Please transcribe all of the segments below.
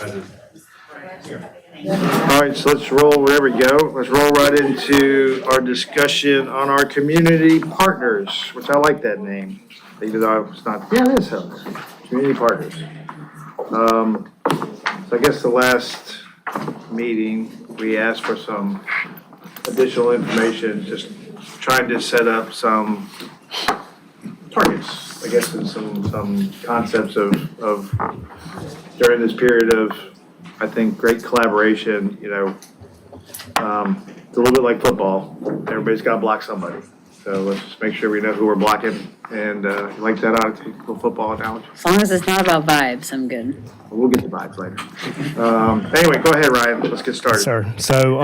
All right, so let's roll, there we go. Let's roll right into our discussion on our community partners, which I like that name. Even though it's not, yeah, it is helps. Community partners. So I guess the last meeting, we asked for some additional information, just trying to set up some targets, I guess, and some concepts of during this period of, I think, great collaboration, you know. It's a little bit like football. Everybody's got to block somebody. So let's just make sure we know who we're blocking. And like that little football analogy. As long as it's not about vibes, I'm good. We'll get to vibes later. Anyway, go ahead, Ryan. Let's get started. Sir. So,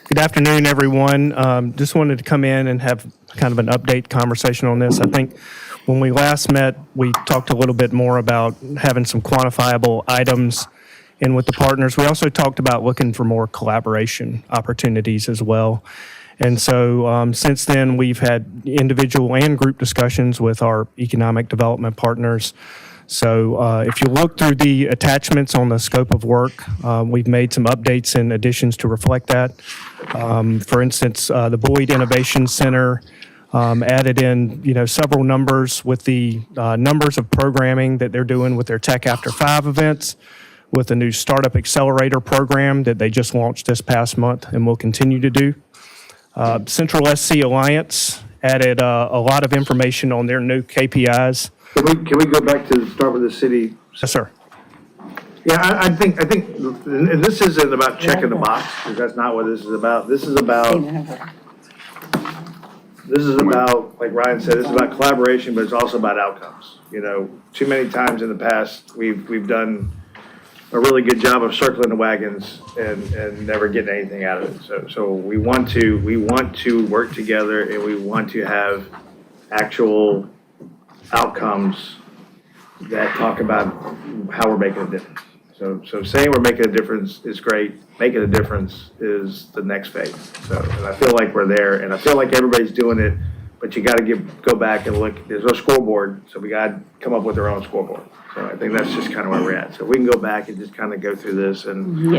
good afternoon, everyone. Just wanted to come in and have kind of an update conversation on this. I think when we last met, we talked a little bit more about having some quantifiable items in with the partners. We also talked about looking for more collaboration opportunities as well. And so since then, we've had individual and group discussions with our economic development partners. So if you look through the attachments on the scope of work, we've made some updates and additions to reflect that. For instance, the Boyd Innovation Center added in, several numbers with the numbers of programming that they're doing with their Tech After 5 events, with the new Startup Accelerator program that they just launched this past month and will continue to do. Central SC Alliance added a lot of information on their new KPIs. Can we go back to start with the city? Yes, sir. Yeah, I think, and this isn't about checking the box, because that's not what this is about. This is about, like Ryan said, this is about collaboration, but it's also about outcomes. You know, too many times in the past, we've done a really good job of circling the wagons and never getting anything out of it. So we want to work together, and we want to have actual outcomes that talk about how we're making a difference. So saying we're making a difference is great. Making a difference is the next phase. So, and I feel like we're there, and I feel like everybody's doing it, but you got to go back and look. There's no scoreboard, so we got to come up with our own scoreboard. So I think that's just kind of where we're at. So we can go back and just kind of go through this, and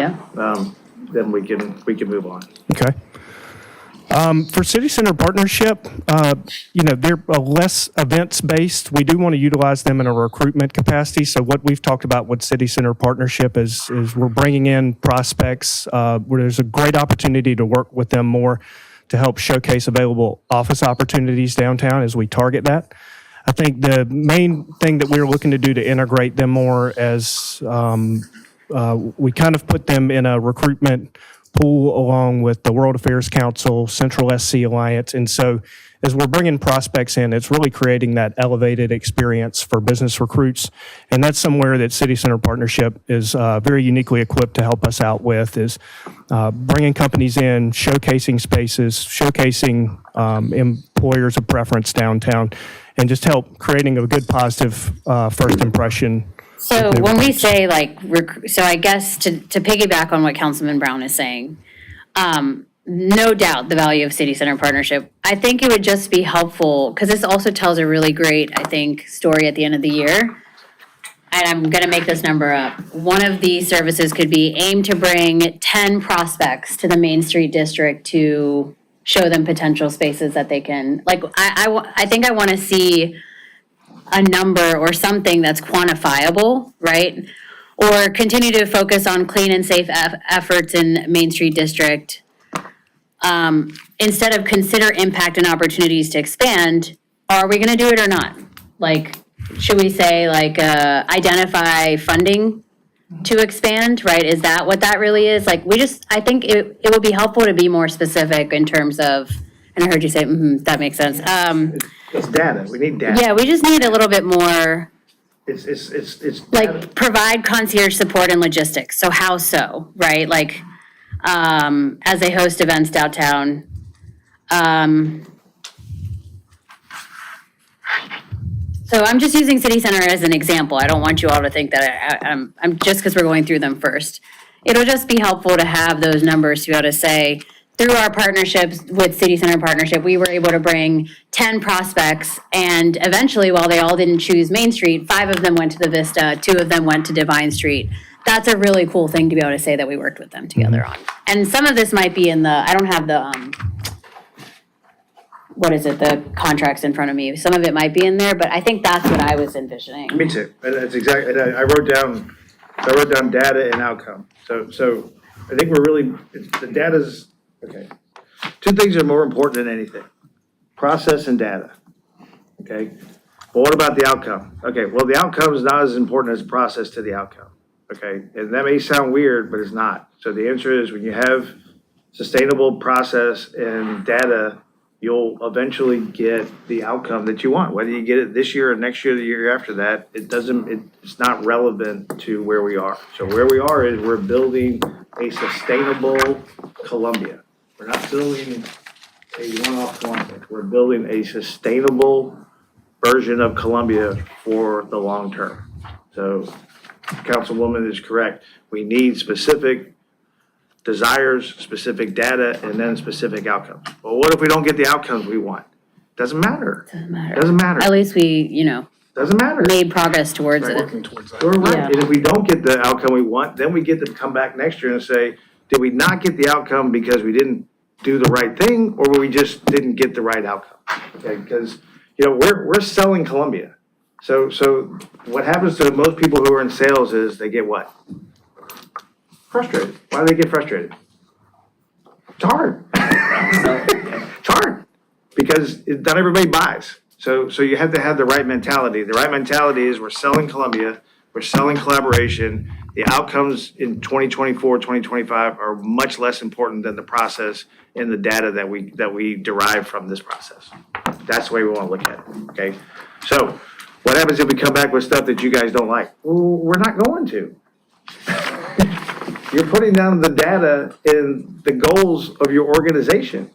then we can move on. Okay. For City Center Partnership, they're less events-based. We do want to utilize them in a recruitment capacity. So what we've talked about with City Center Partnership is we're bringing in prospects where there's a great opportunity to work with them more to help showcase available office opportunities downtown as we target that. I think the main thing that we're looking to do to integrate them more as we kind of put them in a recruitment pool along with the World Affairs Council, Central SC Alliance. And so as we're bringing prospects in, it's really creating that elevated experience for business recruits. And that's somewhere that City Center Partnership is very uniquely equipped to help us out with, is bringing companies in, showcasing spaces, showcasing employers of preference downtown, and just help creating a good positive first impression. So when we say so I guess to piggyback on what Councilman Brown is saying, no doubt the value of City Center Partnership. I think it would just be helpful, because this also tells a really great, I think, story at the end of the year. And I'm going to make this number up. One of these services could be aim to bring 10 prospects to the Main Street District to show them potential spaces that they can, I think I want to see a number or something that's quantifiable, right? Or continue to focus on clean and safe efforts in Main Street District. Instead of consider impact and opportunities to expand, are we gonna do it or not? Should we say identify funding to expand, right? Is that what that really is? I think it would be helpful to be more specific in terms of, and I heard you say, that makes sense. It's data. We need data. Yeah, we just need a little bit more, It's data. provide concierge support and logistics. So how so, right? As they host events downtown. So I'm just using City Center as an example. I don't want you all to think that I'm just because we're going through them first. It'll just be helpful to have those numbers to be able to say, through our partnerships with City Center Partnership, we were able to bring 10 prospects, and eventually, while they all didn't choose Main Street, 5 of them went to the Vista, 2 of them went to Divine Street. that's a really cool thing to be able to say that we worked with them together on. And some of this might be in the, I don't have the, what is it, the contracts in front of me. Some of it might be in there, but I think that's what I was envisioning. Me too. And that's exactly, and I wrote down data and outcome. So I think the data's, okay. Two things are more important than anything, process and data, okay? But what about the outcome? Okay, well, the outcome is not as important as the process to the outcome, okay? And that may sound weird, but it's not. So the answer is when you have sustainable process and data, you'll eventually get the outcome that you want. Whether you get it this year or next year, or the year after that, it's not relevant to where we are. So where we are is we're building a sustainable Columbia. We're not building a one-off Columbia. We're building a sustainable version of Columbia for the long term. So Councilwoman is correct. We need specific desires, specific data, and then specific outcomes. Well, what if we don't get the outcomes we want? Doesn't matter. Doesn't matter. Doesn't matter. At least we, Doesn't matter. made progress towards it. Working towards that. We're right. Yeah. And if we don't get the outcome we want, then we get to come back next year and say, did we not get the outcome because we didn't do the right thing, or we just didn't get the right outcome? Okay, because, we're selling Columbia. So what happens to most people who are in sales is they get what? Frustrated. Why do they get frustrated? It's hard. It's hard because not everybody buys. So you have to have the right mentality. The right mentality is we're selling Columbia, we're selling collaboration. The outcomes in 2024, 2025 are much less important than the process and the data that we derive from this process. That's the way we want to look at it, okay? So what happens if we come back with stuff that you guys don't like? Well, we're not going to. You're putting down the data and the goals of your organization.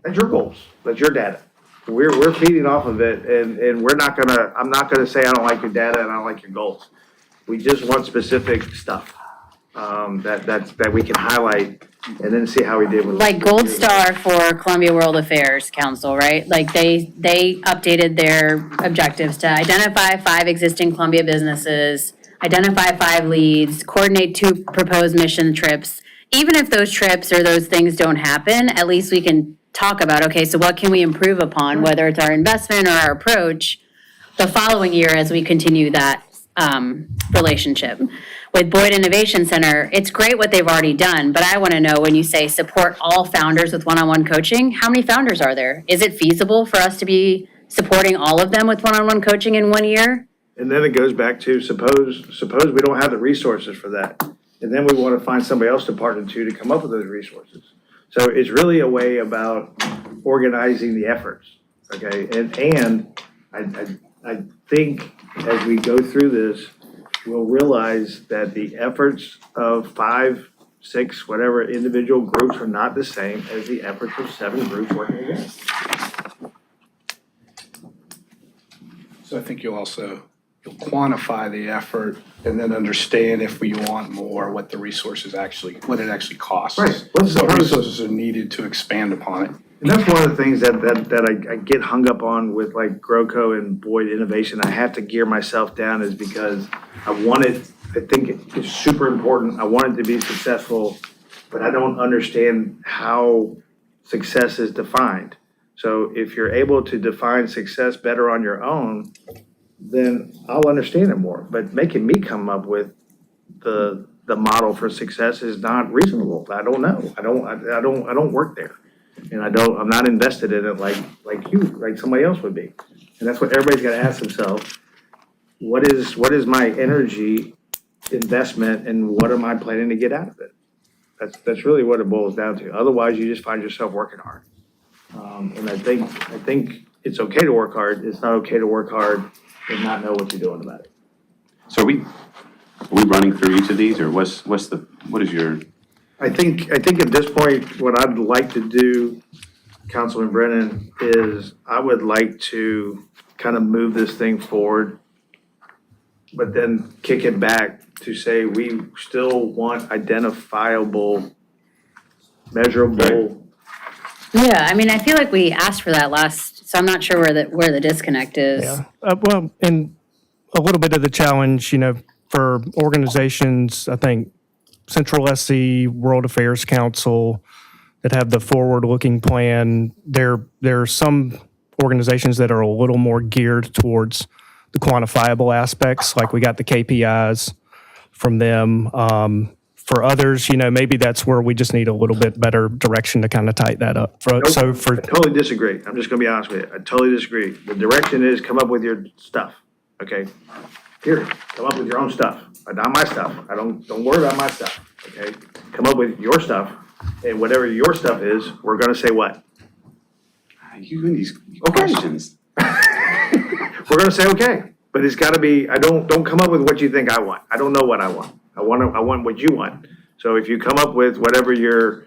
That's your goals. That's your data. We're feeding off of it, and I'm not gonna say I don't like your data and I don't like your goals. We just want specific stuff, that we can highlight and then see how we did with. Like Gold Star for Columbia World Affairs Council, right? Like they updated their objectives to identify 5 existing Columbia businesses, identify 5 leads, coordinate 2 proposed mission trips. Even if those trips or those things don't happen, at least we can talk about, okay, so what can we improve upon, whether it's our investment or our approach the following year as we continue that relationship. With Boyd Innovation Center, it's great what they've already done, but I want to know when you say support all founders with one-on-one coaching, how many founders are there? Is it feasible for us to be supporting all of them with one-on-one coaching in 1 year? And then it goes back to suppose we don't have the resources for that. And then we want to find somebody else to partner to come up with those resources. So it's really a way about organizing the efforts, okay? And I think as we go through this, we'll realize that the efforts of 5, 6, whatever individual groups are not the same as the efforts of 7 groups working together. So I think you'll quantify the effort and then understand if we want more, what it actually costs. Right. Let's What suppose- resources are needed to expand upon it. And that's one of the things that I get hung up on with like GrowCo and Boyd Innovation. I have to gear myself down is because I think it's super important. I want it to be successful, but I don't understand how success is defined. So if you're able to define success better on your own, then I'll understand it more. But making me come up with the model for success is not reasonable. I don't know. I don't work there. And I'm not invested in it like somebody else would be. And that's what everybody's gotta ask themselves. What is my energy investment and what am I planning to get out of it? That's really what it boils down to. Otherwise, you just find yourself working hard. And I think it's okay to work hard. It's not okay to work hard and not know what you're doing about it. So are we running through each of these, or what is your? I think at this point, what I'd like to do, Councilman Brennan, is I would like to kind of move this thing forward, but then kick it back to say we still want identifiable, measurable. Yeah, I mean, I feel like we asked for that last, so I'm not sure where the disconnect is. Yeah, well, and a little bit of the challenge, for organizations, I think Central SC, World Affairs Council, that have the forward-looking plan. There are some organizations that are a little more geared towards the quantifiable aspects, like we got the KPIs from them. For others, maybe that's where we just need a little bit better direction to kind of tighten that up. I totally disagree. I'm just gonna be honest with you. I totally disagree. The direction is come up with your stuff, okay? Period. Come up with your own stuff, not my stuff. Don't worry about my stuff, okay? Come up with your stuff, and whatever your stuff is, we're gonna say what? You and these Okay. questions. We're gonna say, okay, but it's gotta be, don't come up with what you think I want. I don't know what I want. I want what you want. So if you come up with whatever your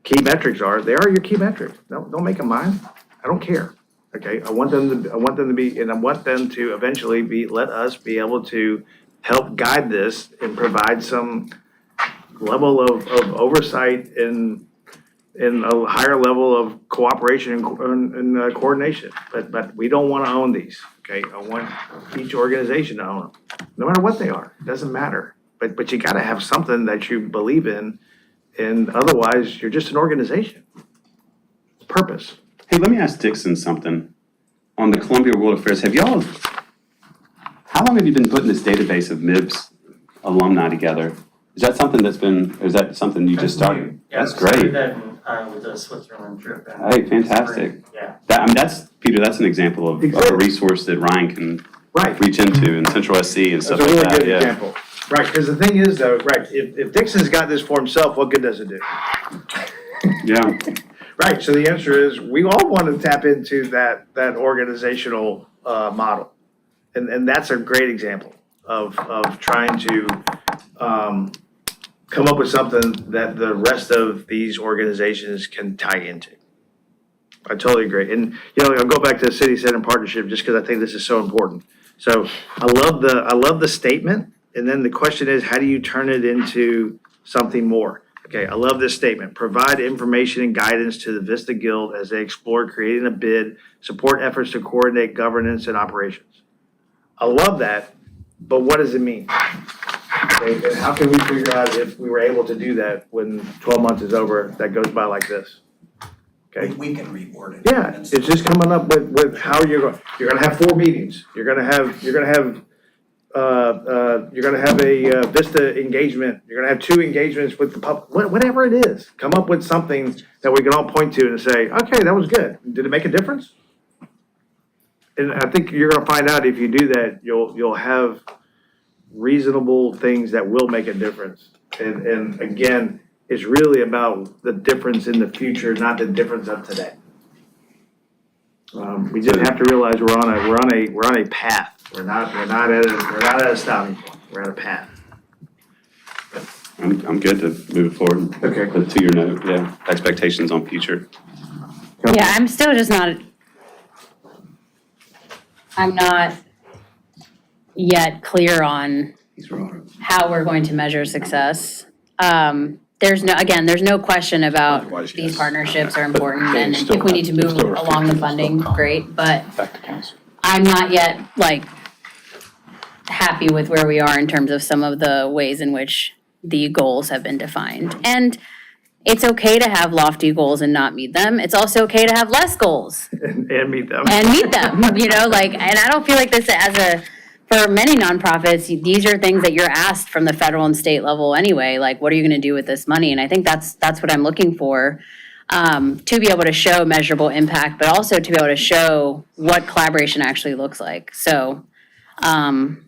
key metrics are, they are your key metrics. Don't make them mine. I don't care. Okay, I want them to be, and I want them to eventually let us be able to help guide this and provide some level of oversight and a higher level of cooperation and coordination. But we don't want to own these, okay? I want each organization to own them, no matter what they are. It doesn't matter. But you got to have something that you believe in, and otherwise you're just an organization. Purpose. Hey, let me ask Dixon something. On the Columbia World Affairs, how long have you been putting this database of MIBS alumni together? Is that something is that something you just started? Yeah, That's we started great. that with the Switzerland trip. Hey, fantastic. Yeah. Peter, that's an example of a Exactly. resource that Ryan can Right. reach into in Central SC and stuff That's a like really that, good yeah. example. Right, because the thing is though, right, if Dixon's got this for himself, what good does it do? Yeah, Right, so the answer is, we all want to tap into that organizational model. And that's a great example of trying to come up with something that the rest of these organizations can tie into. I totally agree. And, I'll go back to the city center partnership just because I think this is so important. So I love the statement. And then the question is, how do you turn it into something more? Okay, I love this statement. Provide information and guidance to the Vista Guild as they explore creating a bid, support efforts to coordinate governance and operations. I love that, but what does it mean? Okay, and how can we figure out if we were able to do that when 12 months is over, that goes by like this? Okay. We can reword it. Yeah, it's just coming up with how you're gonna have 4 meetings. You're gonna have a Vista engagement. You're gonna have 2 engagements with the public, whatever it is. Come up with something that we can all point to and say, okay, that was good. Did it make a difference? And I think you're gonna find out if you do that, you'll have reasonable things that will make a difference. And again, it's really about the difference in the future, not the difference of today. We just have to realize we're on a path. We're not at a stopping point. We're at a path. I'm good to move it forward. Okay. But to your note, yeah, expectations on future. Yeah, I'm still just not, I'm not yet clear on how we're going to measure success. There's no question about Otherwise, these yes. partnerships are important, and still if we need to have- move still along the refuse funding, still. great, but Back to council. I'm not yet happy with where we are in terms of some of the ways in which the goals have been defined. And it's okay to have lofty goals and not meet them. It's also okay to have less goals And meet them. and meet them, and I don't feel like this for many nonprofits, these are things that you're asked from the federal and state level anyway, like, what are you gonna do with this money? And I think that's what I'm looking for, to be able to show measurable impact, but also to be able to show what collaboration actually looks like. So, I'm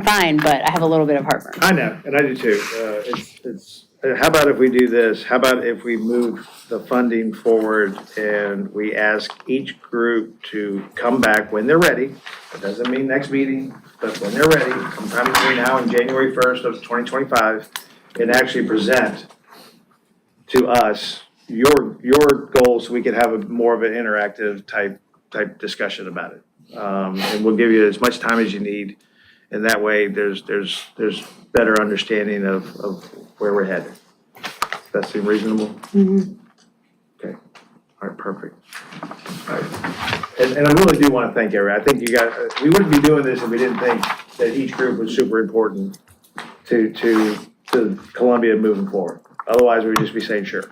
fine, but I have a little bit of heartburn. I know, and I do too. How about if we do this? How about if we move the funding forward and we ask each group to come back when they're ready? That doesn't mean next meeting, but when they're ready, sometime between now and January 1st of 2025, and actually present to us your goals so we could have more of an interactive type discussion about it. And we'll give you as much time as you need. And that way, there's better understanding of where we're headed. That seem reasonable? Okay. All right, perfect. All right. And I really do want to thank everyone. I think you got, we wouldn't be doing this if we didn't think that each group was super important to Columbia moving forward. Otherwise, we'd just be saying, sure,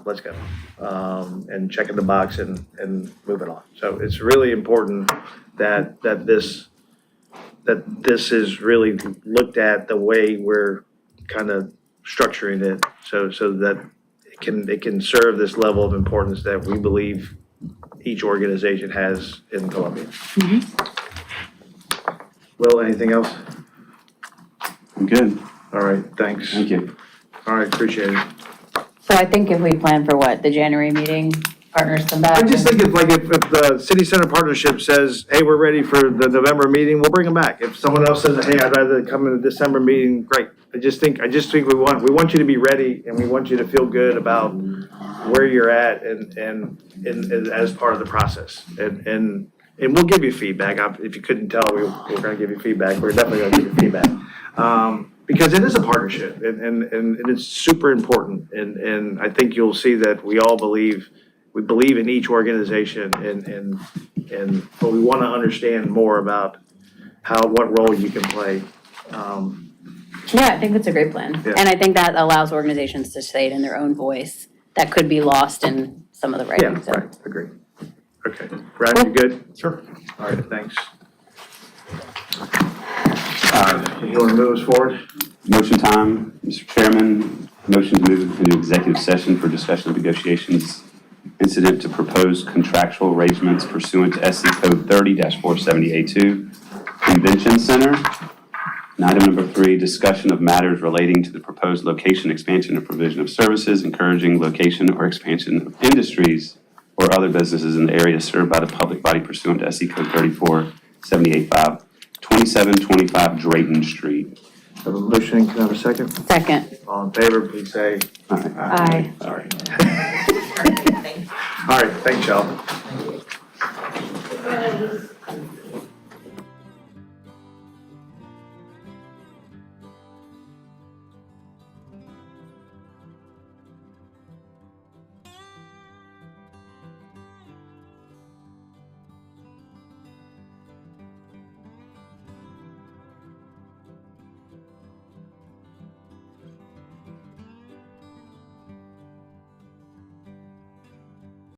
let's go. And checking the box and moving on. So it's really important that this is really looked at the way we're kind of structuring it, so that it can serve this level of importance that we believe each organization has in Columbia. Will, anything else? I'm good. All right, thanks. Thank you. All right, appreciate it. So I think if we plan for what, the January meeting, partners come back? I just think if the City Center Partnership says, hey, we're ready for the November meeting, we'll bring them back. If someone else says, hey, I'd rather come in the December meeting, great. I just think we want you to be ready, and we want you to feel good about where you're at and as part of the process. And we'll give you feedback. If you couldn't tell, we're gonna give you feedback. We're definitely gonna give you feedback. Because it is a partnership and it's super important. And I think you'll see that we believe in each organization but we want to understand more about what role you can play. Yeah, I think that's a great plan. Yeah. And I think that allows organizations to say it in their own voice. That could be lost in some of the Yeah, writing, so. right, agree. Okay, Brad, you good? Sure. All right, thanks. You want to move us forward? Motion time, Mr. Chairman. Motion to move into executive session for discussion of negotiations incident to propose contractual arrangements pursuant to SC Code 30-470A2, Convention Center. And item number 3, discussion of matters relating to the proposed location expansion and provision of services, encouraging location or expansion of industries or other businesses in the area served by the public body pursuant to SC Code 34-785, 2725 Drayton Street. Have a motion, can I have a second? Second. All in favor, please say Aye. Sorry. All right, thanks, y'all.